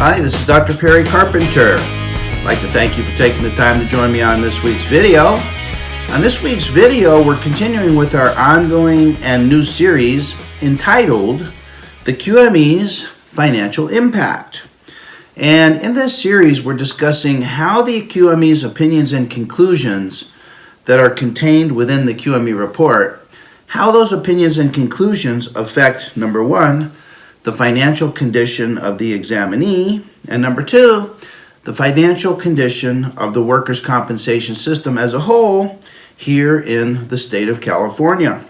Hi, this is Dr. Perry Carpenter. I'd like to thank you for taking the time to join me on this week's video. On this week's video, we're continuing with our ongoing and new series entitled The QMEs Financial Impact. And in this series, we're discussing how the QMEs opinions and conclusions that are contained within the QME report, how those opinions and conclusions affect, number one, the financial condition of the examinee, and number two, the financial condition of the workers' compensation system as a whole here in the state of California.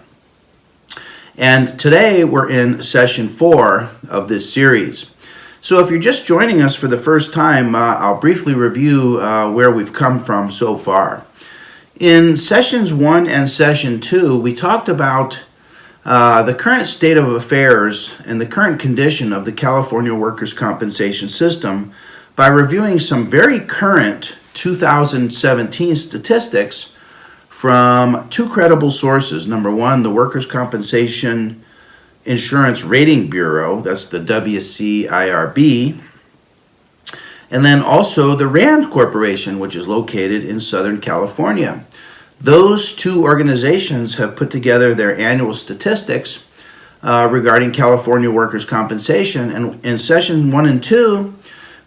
And today we're in session 4 of this series. So if you're just joining us for the first time, I'll briefly review where we've come from so far. In sessions 1 and session 2, we talked about the current state of affairs and the current condition of the California workers' compensation system by reviewing some very current 2017 statistics from two credible sources. Number one, the Workers' Compensation Insurance Rating Bureau, that's the WCIRB, and then also the RAND Corporation, which is located in Southern California. Those two organizations have put together their annual statistics regarding California workers' compensation. And in session 1 and 2,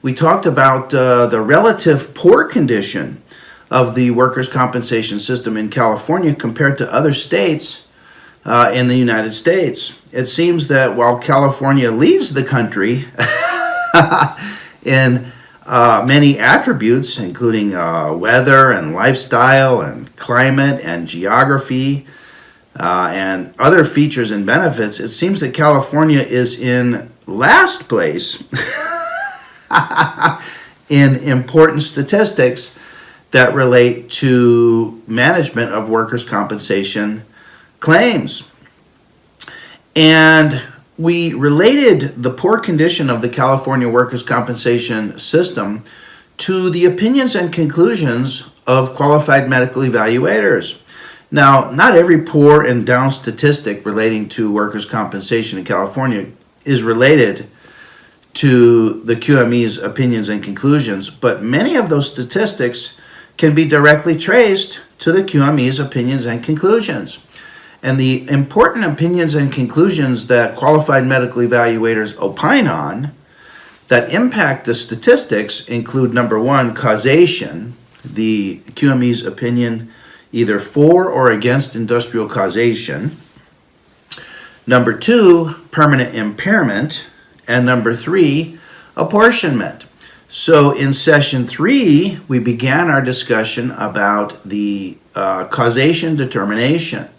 we talked about the relative poor condition of the workers' compensation system in California compared to other states in the United States. It seems that while California leads the country in many attributes, including weather and lifestyle and climate and geography and other features and benefits, it seems that California is in last place in important statistics that relate to management of workers' compensation claims. And we related the poor condition of the California workers' compensation system to the opinions and conclusions of qualified medical evaluators. Now, not every poor and down statistic relating to workers' compensation in California is related to the QME's opinions and conclusions, but many of those statistics can be directly traced to the QME's opinions and conclusions. And the important opinions and conclusions that qualified medical evaluators opine on that impact the statistics include, number one, causation, the QME's opinion either for or against industrial causation. Number two, permanent impairment. And number three, apportionment. So in session 3, we began our discussion about the causation determination.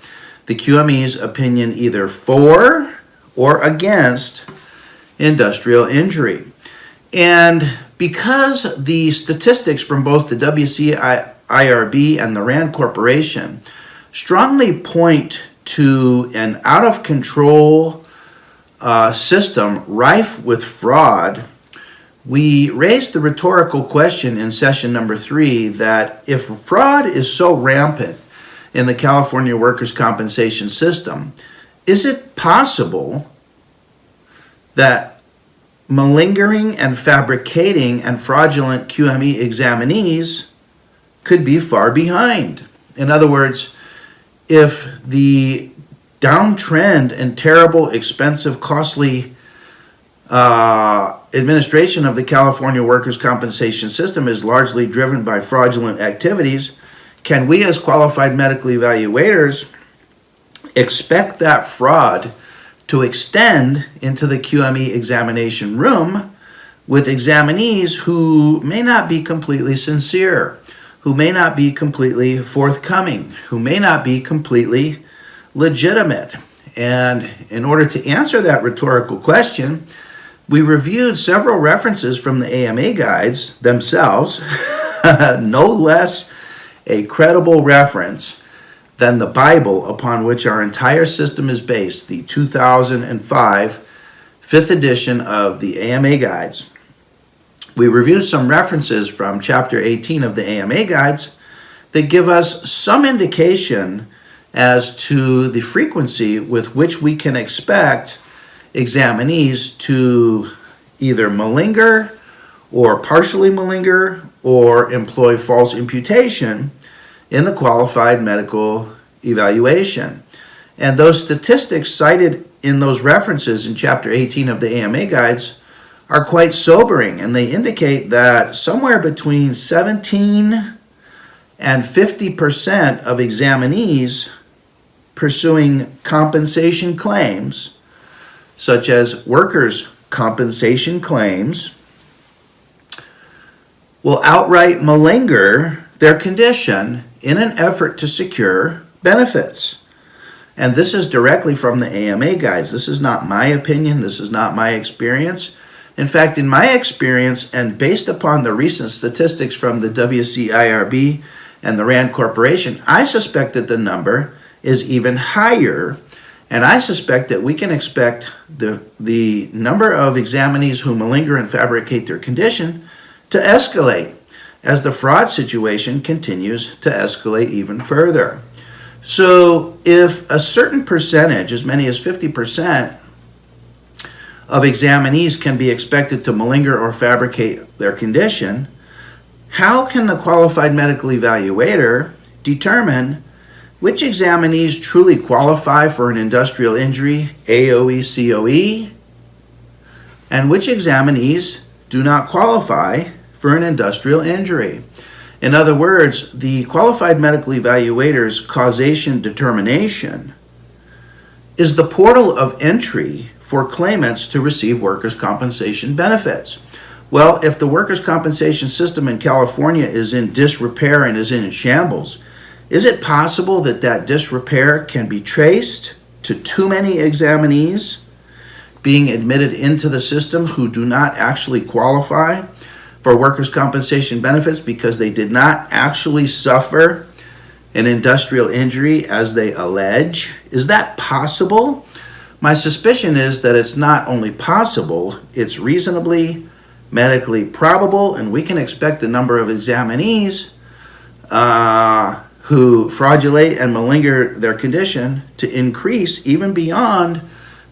The QME's opinion either for or against industrial injury. And because the statistics from both the WCIRB and the RAND Corporation strongly point to an out-of-control system rife with fraud, we raised the rhetorical question in session number 3 that if fraud is so rampant in the California workers' compensation system, is it possible that malingering and fabricating and fraudulent QME examinees could be far behind? In other words, if the downtrend and terrible, expensive, costly administration of the California workers' compensation system is largely driven by fraudulent activities, can we as qualified medical evaluators expect that fraud to extend into the QME examination room with examinees who may not be completely sincere, who may not be completely forthcoming, who may not be completely legitimate? And in order to answer that rhetorical question, we reviewed several references from the AMA guides themselves, no less a credible reference than the Bible upon which our entire system is based, the 2005 5th edition of the AMA guides. We reviewed some references from chapter 18 of the AMA guides that give us some indication as to the frequency with which we can expect examinees to either malinger or partially malinger or employ false imputation in the qualified medical evaluation. And those statistics cited in those references in Chapter 18 of the AMA guides are quite sobering, and they indicate that somewhere between 17 and 50% of examinees pursuing compensation claims, such as workers' compensation claims, will outright malinger their condition in an effort to secure benefits. And this is directly from the AMA guides. This is not my opinion. This is not my experience. In fact, in my experience, and based upon the recent statistics from the WCIRB and the RAND Corporation, I suspect that the number is even higher. And I suspect that we can expect the number of examinees who malinger and fabricate their condition to escalate as the fraud situation continues to escalate even further. So if a certain percentage, as many as 50%, of examinees can be expected to malinger or fabricate their condition, how can the qualified medical evaluator determine which examinees truly qualify for an industrial injury, AOE, COE, and which examinees do not qualify for an industrial injury? In other words, the qualified medical evaluator's causation determination is the portal of entry for claimants to receive workers' compensation benefits. Well, if the workers' compensation system in California is in disrepair and is in shambles, is it possible that that disrepair can be traced to too many examinees being admitted into the system who do not actually qualify for workers' compensation benefits because they did not actually suffer an industrial injury as they allege? Is that possible? My suspicion is that it's not only possible, it's reasonably medically probable, and we can expect the number of examinees who fraudulate and malinger their condition to increase even beyond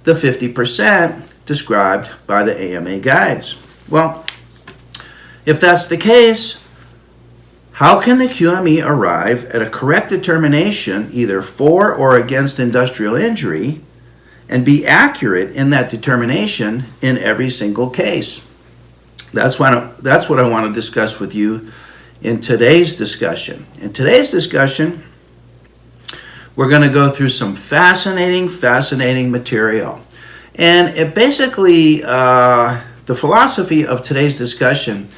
the 50% described by the AMA guides. Well, if that's the case, how can the QME arrive at a correct determination either for or against industrial injury and be accurate in that determination in every single case? That's what I want to discuss with you in today's discussion. In today's discussion, we're going to go through some fascinating material. And it basically, the philosophy of today's discussion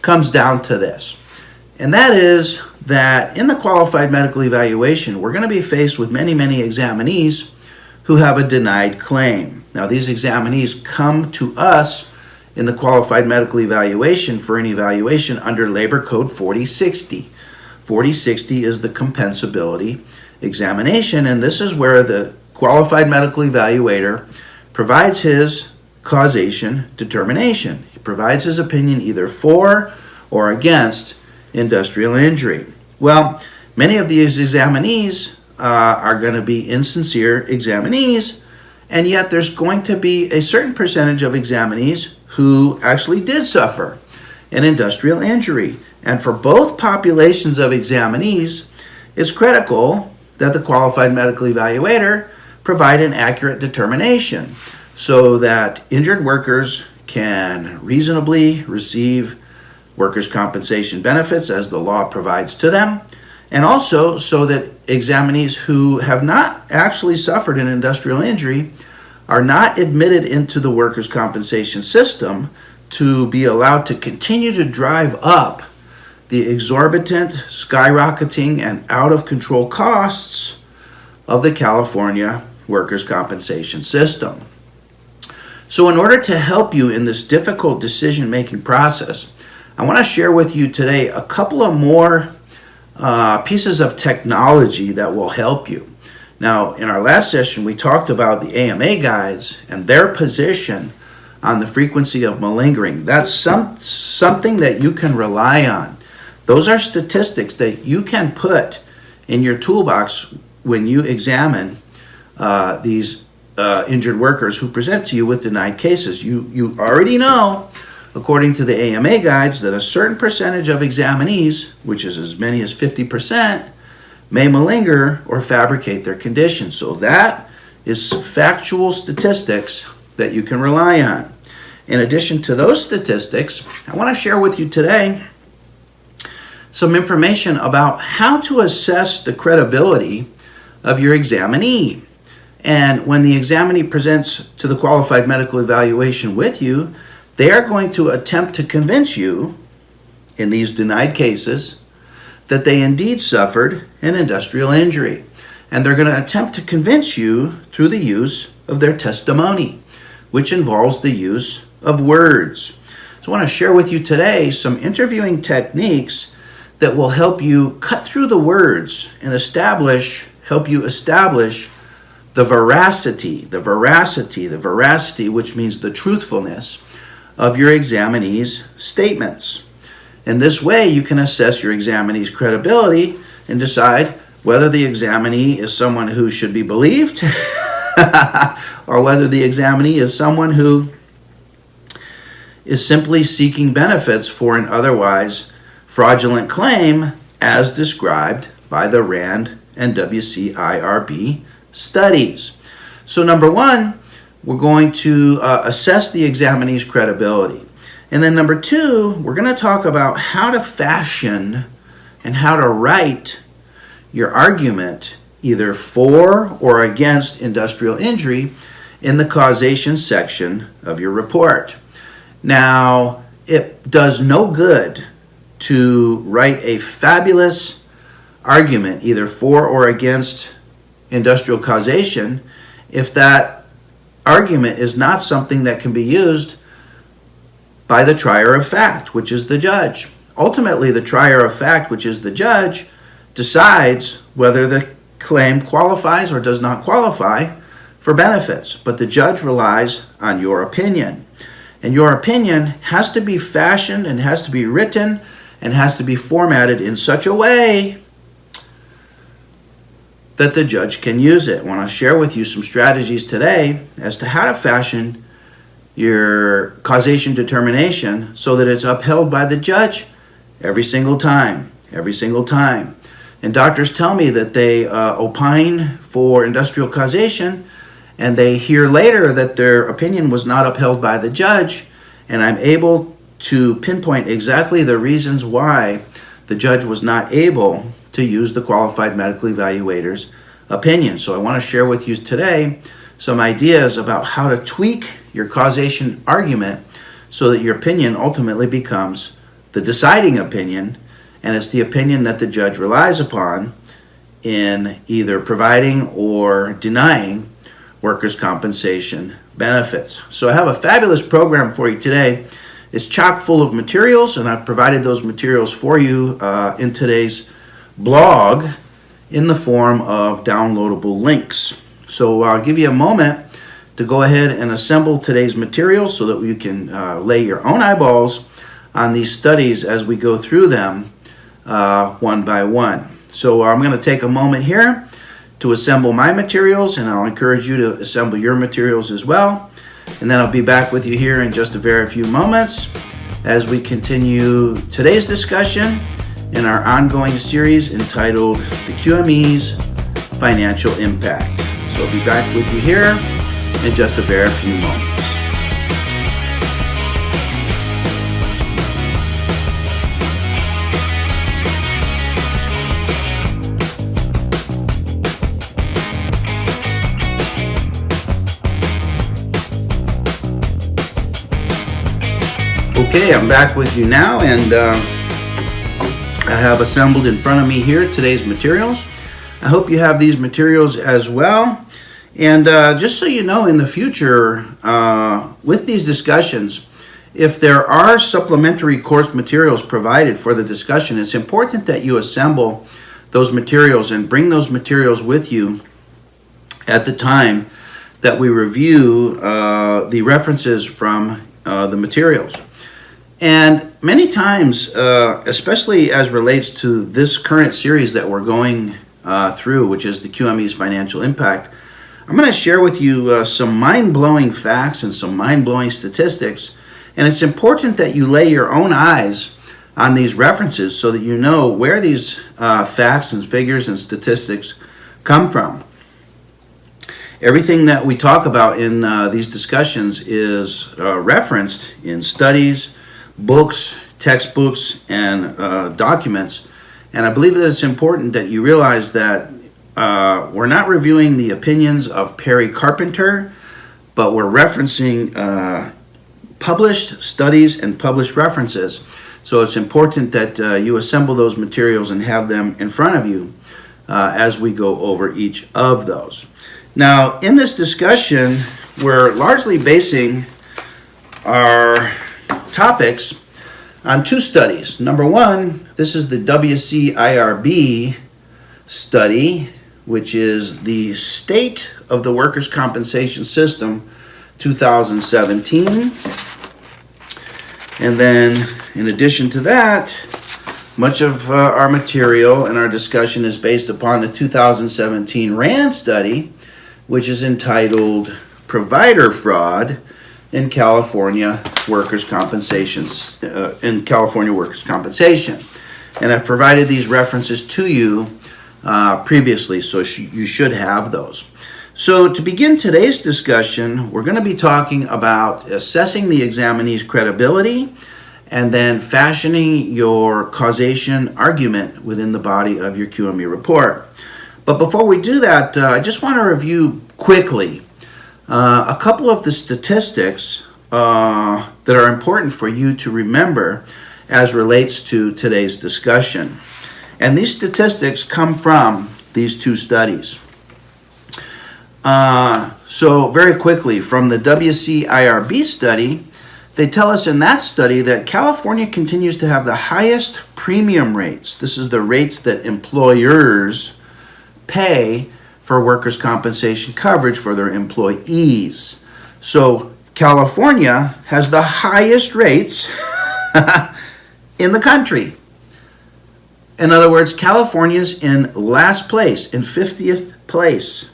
comes down to this. And that is that in the qualified medical evaluation, we're going to be faced with many examinees who have a denied claim. Now, these examinees come to us in the qualified medical evaluation for an evaluation under Labor Code 4060. 4060 is the compensability examination, and this is where the qualified medical evaluator provides his causation determination. He provides his opinion either for or against industrial injury. Well, many of these examinees are going to be insincere examinees, and yet there's going to be a certain percentage of examinees who actually did suffer an industrial injury. And for both populations of examinees, it's critical that the qualified medical evaluator provide an accurate determination so that injured workers can reasonably receive workers' compensation benefits as the law provides to them, and also so that examinees who have not actually suffered an industrial injury are not admitted into the workers' compensation system to be allowed to continue to drive up the exorbitant, skyrocketing, and out-of-control costs of the California workers' compensation system. So in order to help you in this difficult decision-making process, I want to share with you today a couple of more pieces of technology that will help you. Now, in our last session, we talked about the AMA guides and their position on the frequency of malingering. That's something that you can rely on. Those are statistics that you can put in your toolbox when you examine these injured workers who present to you with denied cases. You already know according to the AMA guides, that a certain percentage of examinees, which is as many as 50%, may malinger or fabricate their conditions. So that is factual statistics that you can rely on. In addition to those statistics, I want to share with you today some information about how to assess the credibility of your examinee. And when the examinee presents to the qualified medical evaluation with you, they are going to attempt to convince you, in these denied cases, that they indeed suffered an industrial injury. And they're going to attempt to convince you through the use of their testimony, which involves the use of words. So I want to share with you today some interviewing techniques that will help you cut through the words and help you establish the veracity, which means the truthfulness of your examinee's statements. In this way, you can assess your examinee's credibility and decide whether the examinee is someone who should be believed or whether the examinee is someone who is simply seeking benefits for an otherwise fraudulent claim as described by the RAND and WCIRB studies. So number one, we're going to assess the examinee's credibility. And then number two, we're going to talk about how to fashion and how to write your argument either for or against industrial injury in the causation section of your report. Now, it does no good to write a fabulous argument either for or against industrial causation if that argument is not something that can be used by the trier of fact, which is the judge. Ultimately, the trier of fact, which is the judge, decides whether the claim qualifies or does not qualify for benefits, but the judge relies on your opinion. And your opinion has to be fashioned and has to be written and has to be formatted in such a way that the judge can use it. I want to share with you some strategies today as to how to fashion your causation determination so that it's upheld by the judge every single time. And doctors tell me that they opine for industrial causation and they hear later that their opinion was not upheld by the judge, and I'm able to pinpoint exactly the reasons why the judge was not able to use the qualified medical evaluator's opinion. So I want to share with you today some ideas about how to tweak your causation argument so that your opinion ultimately becomes the deciding opinion, and it's the opinion that the judge relies upon in either providing or denying workers' compensation benefits. So I have a fabulous program for you today. It's chock full of materials, and I've provided those materials for you in today's blog in the form of downloadable links. So I'll give you a moment to go ahead and assemble today's materials so that you can lay your own eyeballs on these studies as we go through them one by one. So I'm going to take a moment here to assemble my materials, and I'll encourage you to assemble your materials as well. And then I'll be back with you here in just a very few moments as we continue today's discussion in our ongoing series entitled The QMEs Financial Impact. So I'll be back with you here in just a very few moments. Okay, I'm back with you now, and I have assembled in front of me here today's materials. I hope you have these materials as well. And just so you know, in the future, with these discussions, if there are supplementary course materials provided for the discussion, it's important that you assemble those materials and bring those materials with you at the time that we review the references from the materials. And many times, especially as relates to this current series that we're going through, which is the QME's Financial Impact, I'm going to share with you some mind-blowing facts and some mind-blowing statistics And it's important that you lay your own eyes on these references so that you know where these facts and figures and statistics come from. Everything that we talk about in these discussions is referenced in studies, books, textbooks, and documents. And I believe that it's important that you realize that we're not reviewing the opinions of Perry Carpenter, but we're referencing published studies and published references. So it's important that you assemble those materials and have them in front of you as we go over each of those. Now, in this discussion, we're largely basing our topics on two studies. Number one, this is the WCIRB study, which is the State of the Workers' Compensation System 2017. And then, in addition to that, much of our material and our discussion is based upon the 2017 RAND study, which is entitled Provider Fraud in California Workers' Compensation. And I've provided these references to you previously, so you should have those. So to begin today's discussion, we're going to be talking about assessing the examinee's credibility and then fashioning your causation argument within the body of your QME report. But before we do that, I just want to review quickly a couple of the statistics that are important for you to remember as relates to today's discussion. And these statistics come from these two studies. So very quickly, from the WCIRB study, they tell us in that study that California continues to have the highest premium rates. This is the rates that employers pay for workers' compensation coverage for their employees. So California has the highest rates in the country. In other words, California's in last place, in 50th place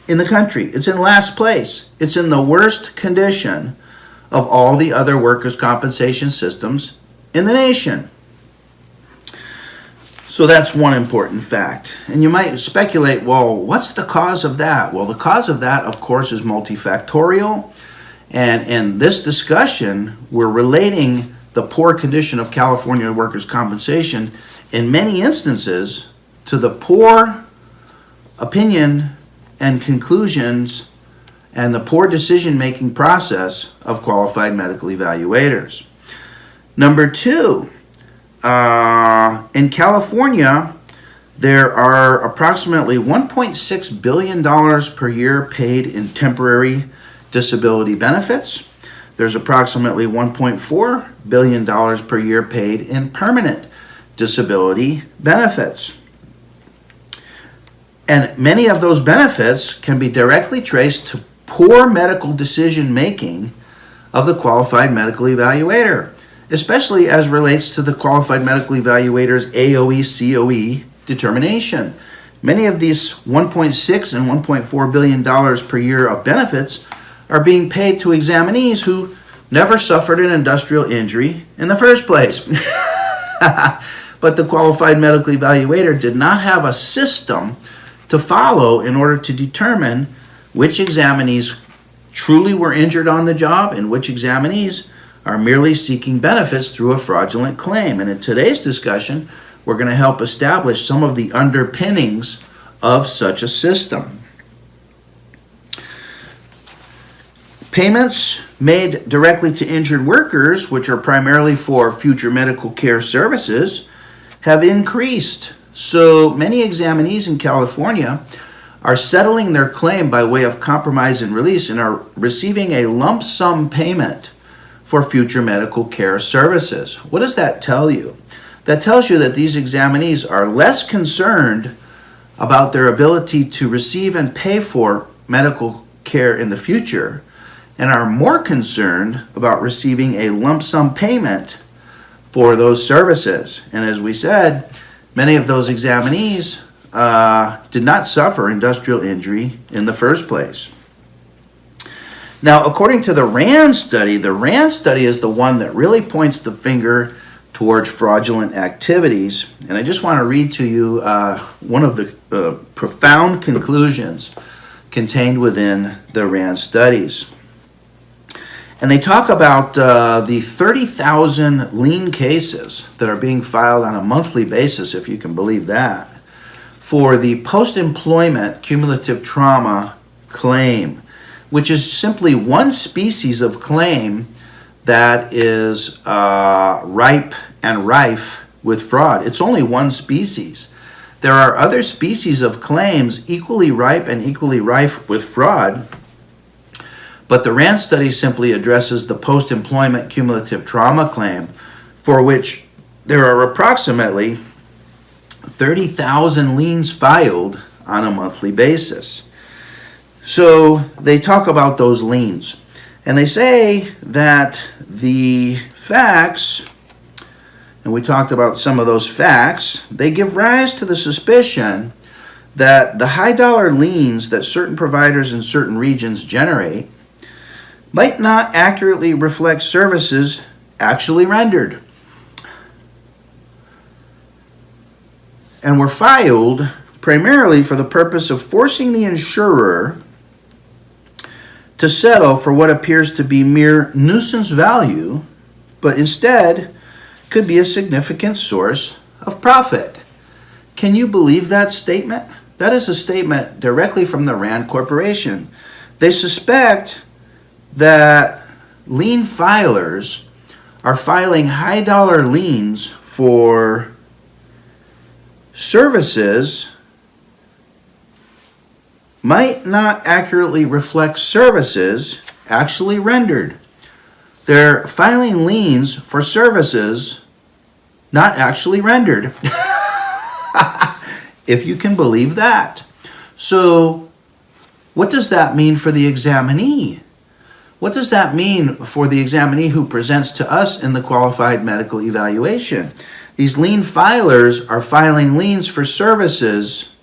in the country. It's in last place. It's in the worst condition of all the other workers' compensation systems in the nation. So that's one important fact. And you might speculate, well, what's the cause of that? Well, the cause of that, of course, is multifactorial. And in this discussion, we're relating the poor condition of California workers' compensation in many instances to the poor opinion and conclusions and the poor decision-making process of qualified medical evaluators. Number two, in California, there are approximately $1.6 billion per year paid in temporary disability benefits. There's approximately $1.4 billion per year paid in permanent disability benefits. And many of those benefits can be directly traced to poor medical decision making of the qualified medical evaluator, especially as relates to the qualified medical evaluator's AOE, COE determination. Many of these $1.6 and $1.4 billion per year of benefits are being paid to examinees who never suffered an industrial injury in the first place. But the qualified medical evaluator did not have a system to follow in order to determine which examinees truly were injured on the job and which examinees are merely seeking benefits through a fraudulent claim. And in today's discussion, we're going to help establish some of the underpinnings of such a system. Payments made directly to injured workers, which are primarily for future medical care services, have increased. So many examinees in California are settling their claim by way of compromise and release and are receiving a lump sum payment for future medical care services. What does that tell you? That tells you that these examinees are less concerned about their ability to receive and pay for medical care in the future and are more concerned about receiving a lump sum payment for those services. And as we said, many of those examinees did not suffer industrial injury in the first place. Now, according to the RAND study is the one that really points the finger towards fraudulent activities. And I just want to read to you one of the profound conclusions contained within the RAND studies. And they talk about the 30,000 lien cases that are being filed on a monthly basis, if you can believe that, for the post-employment cumulative trauma claim, which is simply one species of claim that is ripe and rife with fraud. It's only one species. There are other species of claims equally ripe and equally rife with fraud, but the RAND study simply addresses the post-employment cumulative trauma claim, for which there are approximately 30,000 liens filed on a monthly basis. So they talk about those liens, and they say that the facts, and we talked about some of those facts, they give rise to the suspicion that the high dollar liens that certain providers in certain regions generate might not accurately reflect services actually rendered, and were filed primarily for the purpose of forcing the insurer to settle for what appears to be mere nuisance value, but instead could be a significant source of profit. Can you believe that statement? That is a statement directly from the RAND Corporation. They suspect that lien filers are filing high dollar liens for services might not accurately reflect services actually rendered. They're filing liens for services not actually rendered. If you can believe that. So, what does that mean for the examinee? What does that mean for the examinee who presents to us in the qualified medical evaluation? These lien filers are filing liens for services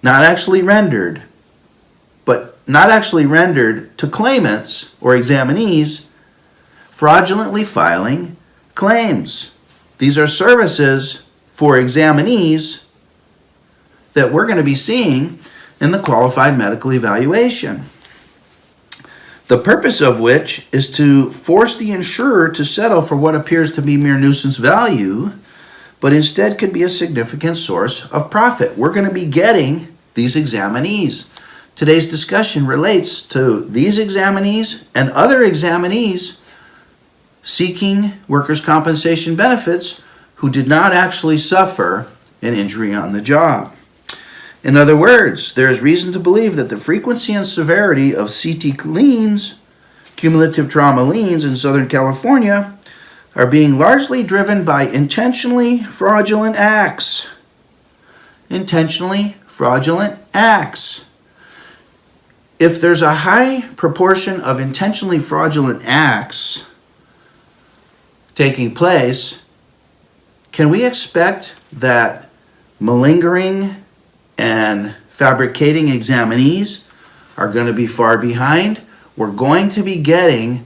not actually rendered, but not actually rendered to claimants or examinees, fraudulently filing claims. These are services for examinees that we're going to be seeing in the qualified medical evaluation, the purpose of which is to force the insurer to settle for what appears to be mere nuisance value, but instead could be a significant source of profit. We're going to be getting these examinees. Today's discussion relates to these examinees and other examinees seeking workers' compensation benefits who did not actually suffer an injury on the job. In other words, there is reason to believe that the frequency and severity of CT liens, cumulative trauma liens in Southern California, are being largely driven by intentionally fraudulent acts. Intentionally fraudulent acts. If there's a high proportion of intentionally fraudulent acts taking place, can we expect that malingering and fabricating examinees are going to be far behind? We're going to be getting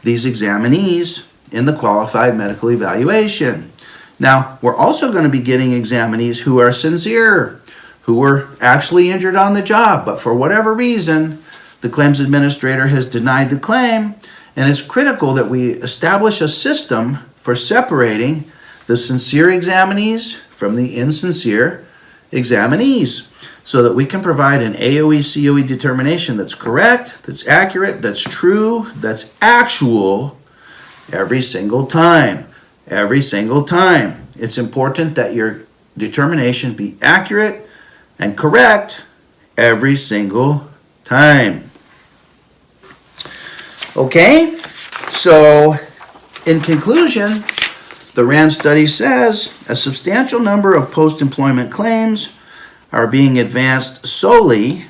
these examinees in the qualified medical evaluation. Now, we're also going to be getting examinees who are sincere, who were actually injured on the job, but for whatever reason, the claims administrator has denied the claim, and it's critical that we establish a system for separating the sincere examinees from the insincere examinees, so that we can provide an AOE COE determination that's correct, that's accurate, that's true, that's actual every single time. Every single time. It's important that your determination be accurate and correct every single time. Okay? So, in conclusion, the RAND study says a substantial number of post-employment claims are being advanced solely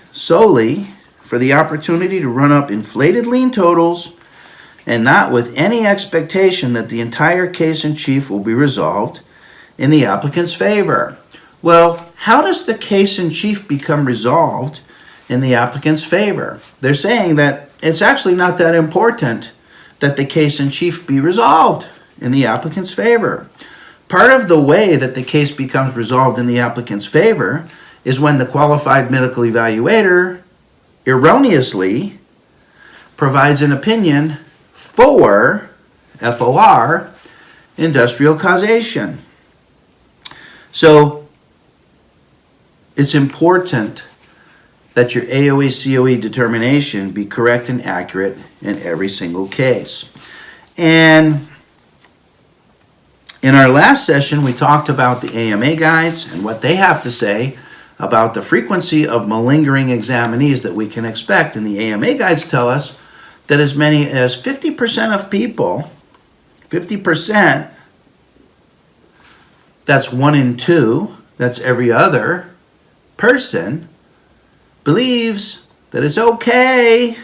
for the opportunity to run up inflated lien totals and not with any expectation that the entire case in chief will be resolved in the applicant's favor. Well, how does the case in chief become resolved in the applicant's favor. They're saying that it's actually not that important that the case in chief be resolved in the applicant's favor. Part of the way that the case becomes resolved in the applicant's favor is when the qualified medical evaluator erroneously provides an opinion for FOR, industrial causation. So it's important that your AOE COE determination be correct and accurate in every single case. And in our last session, we talked about the AMA guides and what they have to say about the frequency of malingering examinees that we can expect. And the AMA guides tell us that as many as 50% of people, 50%, that's 1 in 2, that's every other person, believes that it's okay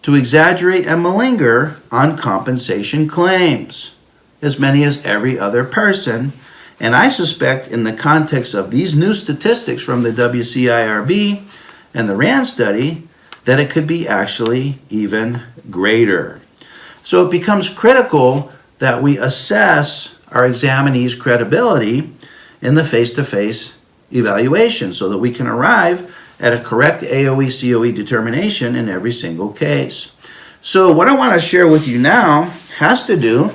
to exaggerate and malinger on compensation claims. As many as every other person. And I suspect in the context of these new statistics from the WCIRB and the RAND study that it could be actually even greater. So it becomes critical that we assess our examinee's credibility in the face-to-face evaluation so that we can arrive at a correct AOE COE determination in every single case. So what I want to share with you now has to do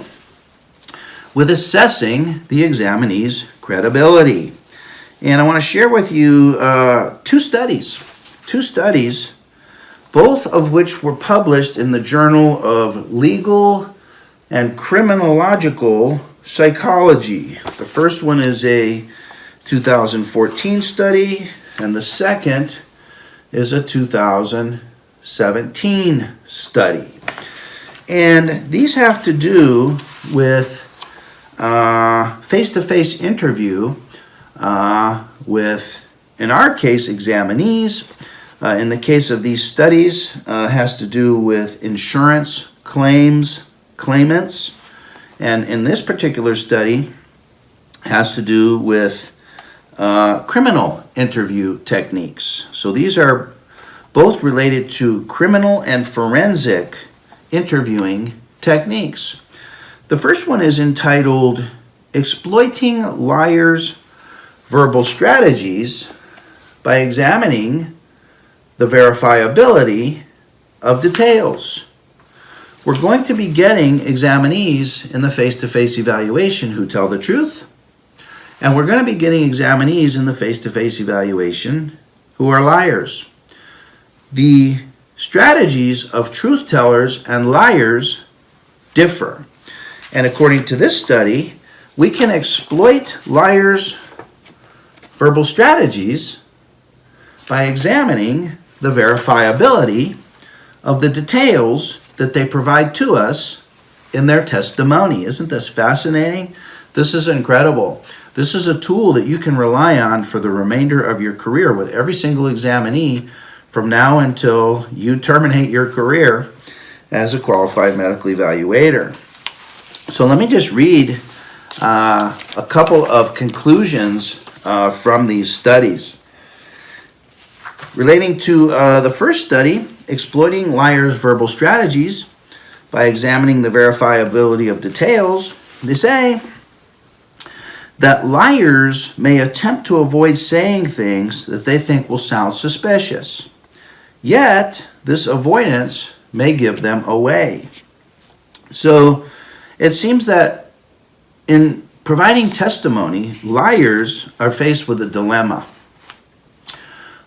with assessing the examinee's credibility. And I want to share with you two studies, both of which were published in the Journal of Legal and Criminological Psychology. The first one is a 2014 study, and the second is a 2017 study. And these have to do with face-to-face interview with, in our case, examinees. In the case of these studies, has to do with insurance claimants. And in this particular study, has to do with criminal interview techniques. So these are both related to criminal and forensic interviewing techniques. The first one is entitled Exploiting Liars' Verbal Strategies by Examining the Verifiability of Details. We're going to be getting examinees in the face-to-face evaluation who tell the truth, and we're going to be getting examinees in the face-to-face evaluation who are liars. The strategies of truth tellers and liars differ. And according to this study, we can exploit liars' verbal strategies by examining the verifiability of the details that they provide to us in their testimony. Isn't this fascinating? This is incredible. This is a tool that you can rely on for the remainder of your career with every single examinee from now until you terminate your career as a qualified medical evaluator. So let me just read a couple of conclusions from these studies. Relating to the first study, Exploiting Liars' Verbal Strategies by Examining the Verifiability of Details, they say that liars may attempt to avoid saying things that they think will sound suspicious. Yet, this avoidance may give them away. So, it seems that in providing testimony, liars are faced with a dilemma.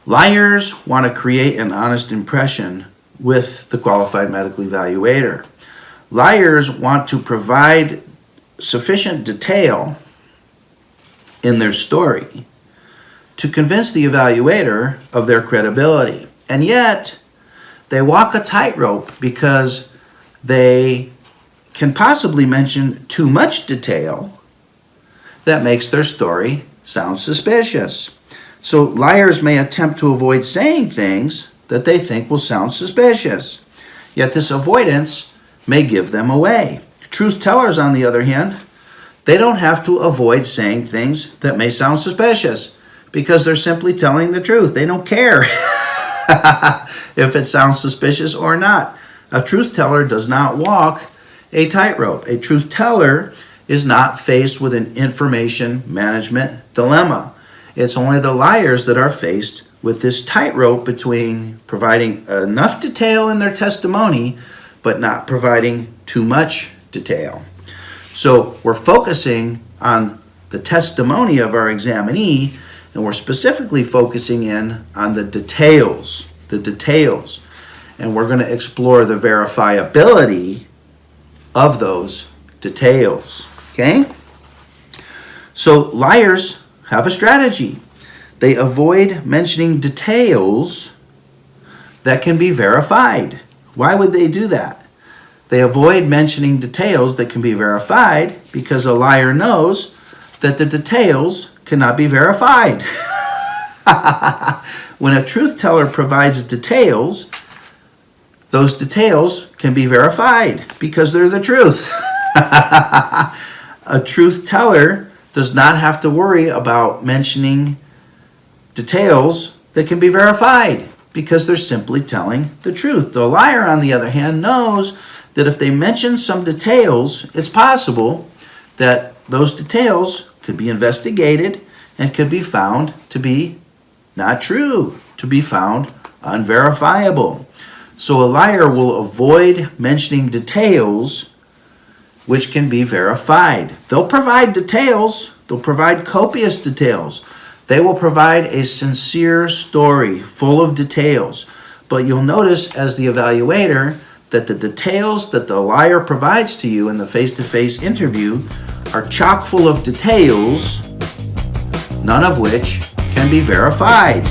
Liars want to create an honest impression with the qualified medical evaluator. Liars want to provide sufficient detail in their story to convince the evaluator of their credibility. And yet, they walk a tightrope because they can possibly mention too much detail that makes their story sound suspicious. So liars may attempt to avoid saying things that they think will sound suspicious. Yet this avoidance may give them away. Truth tellers, on the other hand, they don't have to avoid saying things that may sound suspicious because they're simply telling the truth. They don't care if it sounds suspicious or not. A truth teller does not walk a tightrope. A truth teller is not faced with an information management dilemma. It's only the liars that are faced with this tightrope between providing enough detail in their testimony but not providing too much detail. So we're focusing on the testimony of our examinee, and we're specifically focusing in on the details. And we're going to explore the verifiability of those details. Okay? So liars have a strategy. They avoid mentioning details that can be verified. Why would they do that? They avoid mentioning details that can be verified because a liar knows that the details cannot be verified. When a truth teller provides details, those details can be verified because they're the truth. A truth teller does not have to worry about mentioning details that can be verified because they're simply telling the truth. The liar, on the other hand, knows that if they mention some details, it's possible that those details could be investigated and could be found to be not true, to be found unverifiable. So a liar will avoid mentioning details which can be verified. They'll provide details, they'll provide copious details. They will provide a sincere story full of details. But you'll notice as the evaluator that the details that the liar provides to you in the face-to-face interview are chock full of details, none of which can be verified.